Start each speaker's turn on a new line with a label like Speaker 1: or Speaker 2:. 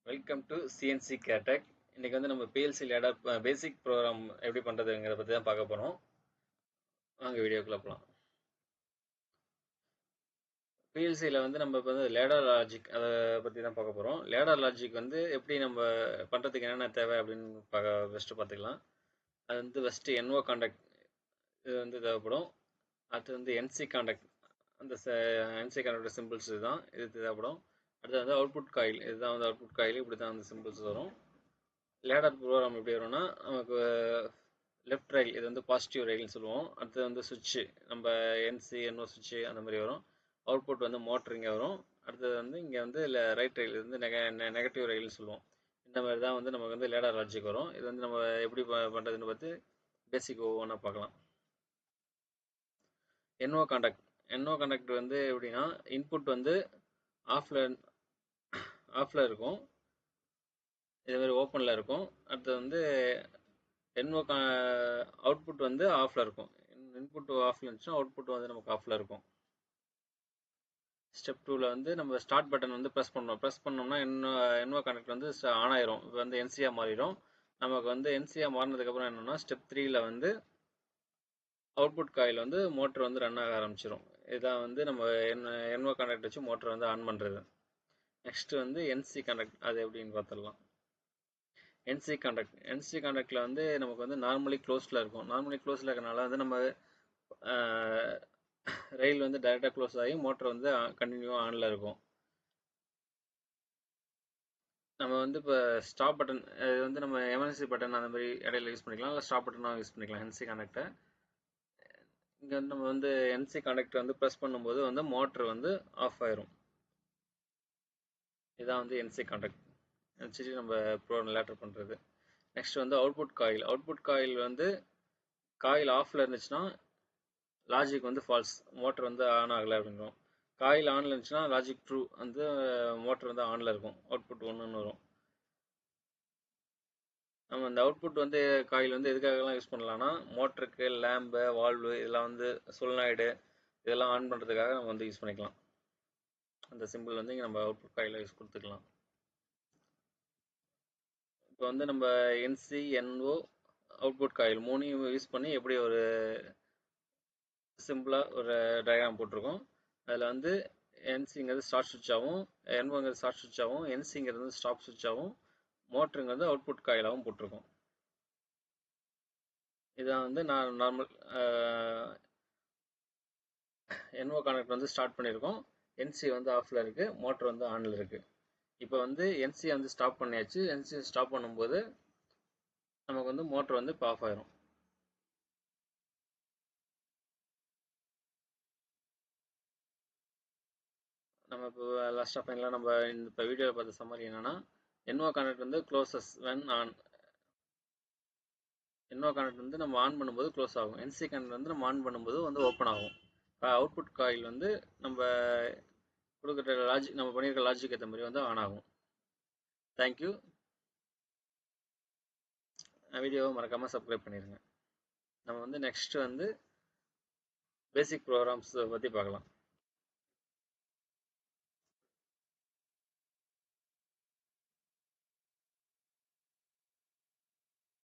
Speaker 1: Welcome to CNC கேடெக். இன்னைக்கு வந்து நம்ம பிஎல்சி லேடர் பேசிக் ப்ரோக்ராம் எப்படி பண்ணுறதுங்கிறத பற்றி தான் பார்க்க போகிறோம். வாங்க வீடியோக்குள்ள போகலாம். பிஎல்சியில் வந்து நம்ம இப்போ வந்து லேடர் லாஜிக் அதை பற்றி தான் பார்க்க போகிறோம். லேடர் லாஜிக் வந்து எப்படி நம்ம பண்ணுறதுக்கு என்னென்ன தேவை அப்படின்னு ஃபஸ்ட்டு பார்த்துக்கலாம். அது வந்து ஃபஸ்ட்டு என்ஓ கான்டாக்ட் இது வந்து தேவைப்படும். அடுத்து வந்து என்சி கான்டாக்ட், அந்த என்சி கான்டாக்ட் சிம்பிள்ஸ் இதுதான், இது தேவைப்படும். அடுத்து வந்து அவுட்புட் காயில், இதுதான் வந்து அவுட்புட் காயில், இப்படி தான் வந்து சிம்பிள்ஸ் வரும். லேடர் ப்ரோக்ராம் எப்படி வரும்னா, நமக்கு லெஃப்ட் ரயில், இது வந்து பாசிட்டிவ் ரயில்னு சொல்லுவோம். அடுத்து வந்து சுவிட்சு, நம்ம என்சி என்ஓ சுவிட்சு அந்த மாதிரி வரும். அவுட்புட் வந்து மோட்டர் இங்கே வரும். அடுத்தது வந்து இங்கே வந்து ரைட் ரயில், இது வந்து நெகட்டிவ் ரயில்னு சொல்லுவோம். இந்த மாதிரி தான் வந்து நமக்கு வந்து லேடர் லாஜிக் வரும். இது வந்து நம்ம எப்படி பண்ணுறதுன்னு பார்த்து பேசிக் ஒவ்வொன்றா பார்க்கலாம். என்ஓ கான்டாக்ட் வந்து எப்படின்னா, இன்புட் வந்து ஆஃப்ல இருக்கும், இது மாதிரி ஓப்பனில் இருக்கும். அடுத்தது வந்து என்ஓ அவுட்புட் வந்து ஆஃப்ல இருக்கும். இன்புட் ஆஃப்ல இருந்துச்சுன்னா அவுட்புட் வந்து நமக்கு ஆஃப்ல இருக்கும். ஸ்டெப் 2ல வந்து நம்ம ஸ்டார்ட் பட்டன் வந்து ப்ரெஸ் பண்ணோம்னா என்ஓ கனெக்ட் வந்து ஆன் ஆயிரும். இப்போ வந்து என்சியா மாறிடும். நமக்கு வந்து என்சியா மாறினதுக்கப்புறம் என்னன்னா, ஸ்டெப் 3ல வந்து அவுட்புட் காயில் வந்து மோட்டர் வந்து ரன் ஆக ஆரம்பிச்சிடும். இதான் வந்து நம்ம என்ஓ கனெக்ட் வச்சு மோட்டர் வந்து ஆன் பண்ணுறது. நெக்ஸ்ட் வந்து என்சி கனெக்ட், அது எப்படின்னு பார்த்துடலாம். என்சி கான்டாக்டில் வந்து நமக்கு வந்து நார்மலி க்ளோஸில் இருக்கும். நார்மலி க்ளோஸில் இருக்கனால வந்து நம்ம ரயில் வந்து டைரெக்டாக க்ளோஸ் ஆகி மோட்டர் வந்து கண்டினியூவாக ஆனில் இருக்கும். நம்ம வந்து இப்போ ஸ்டாப் பட்டன், இது வந்து நம்ம எமர்ஜென்சி பட்டன் அந்த மாதிரி இடையில யூஸ் பண்ணிக்கலாம், இல்லை ஸ்டாப் பட்டனாக யூஸ் பண்ணிக்கலாம். என்சி கான்டாக்டை இங்கே வந்து நம்ம வந்து என்சி கான்டாக்ட் வந்து ப்ரெஸ் பண்ணும்போது வந்து மோட்டர் வந்து ஆஃப் ஆயிரும். இதான் வந்து என்சி கான்டாக்ட் வச்சுட்டு நம்ம லேட்டர் பண்ணுறது. நெக்ஸ்ட் வந்து அவுட்புட் காயில் வந்து காயில் ஆஃப்ல இருந்துச்சுன்னா லாஜிக் வந்து ஃபால்ஸ், மோட்டர் வந்து ஆன் ஆகலை அப்படிங்கிறோம். காயில் ஆனில் இருந்துச்சுன்னா லாஜிக் ட்ரூ, வந்து மோட்டர் வந்து ஆனில் இருக்கும், அவுட்புட் 1ன்னு வரும். நம்ம இந்த அவுட்புட் வந்து காயில் வந்து எதுக்காகலாம் யூஸ் பண்ணலாம்னா, மோட்டருக்கு லேம்பு, வால்வு, இதெல்லாம் வந்து சொலினாய்டு இதெல்லாம் ஆன் பண்ணுறதுக்காக நம்ம வந்து யூஸ் பண்ணிக்கலாம். அந்த சிம்பிள் வந்து இங்கே நம்ம அவுட்புட் காயில் யூஸ் கொடுத்துக்கலாம். இப்போ வந்து நம்ம NC NO output coil 3 use பண்ணி எப்படி ஒரு சிம்பிளாக ஒரு டயக்ராம் போட்டிருக்கோம். அதில் வந்து என்சிங்கிறது ஸ்டார்ட் சுவிட்சாகவும், என்ஓங்கிறது ஸ்டார்ட் சுவிட்சாகவும், என்சிங்கிறது வந்து ஸ்டாப் சுவிட்சாகவும், மோட்டருங்கிறது அவுட்புட் காயிலாகவும் போட்டிருக்கோம். இதான் வந்து நான் நார்மல் என்ஓ கனெக்ட் வந்து ஸ்டார்ட் பண்ணியிருக்கோம். என்சி வந்து ஆஃபில் இருக்குது, மோட்டர் வந்து ஆனில் இருக்குது. இப்போ வந்து என்சி வந்து ஸ்டாப் பண்ணியாச்சு. என்சி ஸ்டாப் பண்ணும்போது நமக்கு வந்து மோட்டர் வந்து இப்போ ஆஃப் ஆயிரும். நம்ம இப்போ லாஸ்ட் ஆஃப் ஃபைனலாக நம்ம இப்போ வீடியோவில் பார்த்த சம்மரி என்னன்னா, என்ஓ கனெக்ட் வந்து closes when on. N O connect வந்து நம்ம ஆன் பண்ணும்போது க்ளோஸ் ஆகும். என்சி கனெக்ட் வந்து நம்ம ஆன் பண்ணும்போது வந்து ஓப்பன் ஆகும். அவுட்புட் காயில் வந்து நம்ம கொடுக்குற லாஜிக், நம்ம பண்ணியிருக்க லாஜிக் ஏற்ற மாதிரி வந்து ஆன் ஆகும். தேங்க்யூ. வீடியோவை மறக்காமல் சப்ஸ்கிரைப் பண்ணிடுங்க. நம்ம வந்து நெக்ஸ்ட் வந்து பேசிக் ப்ரோக்ராம்ஸ் பற்றி பார்க்கலாம்.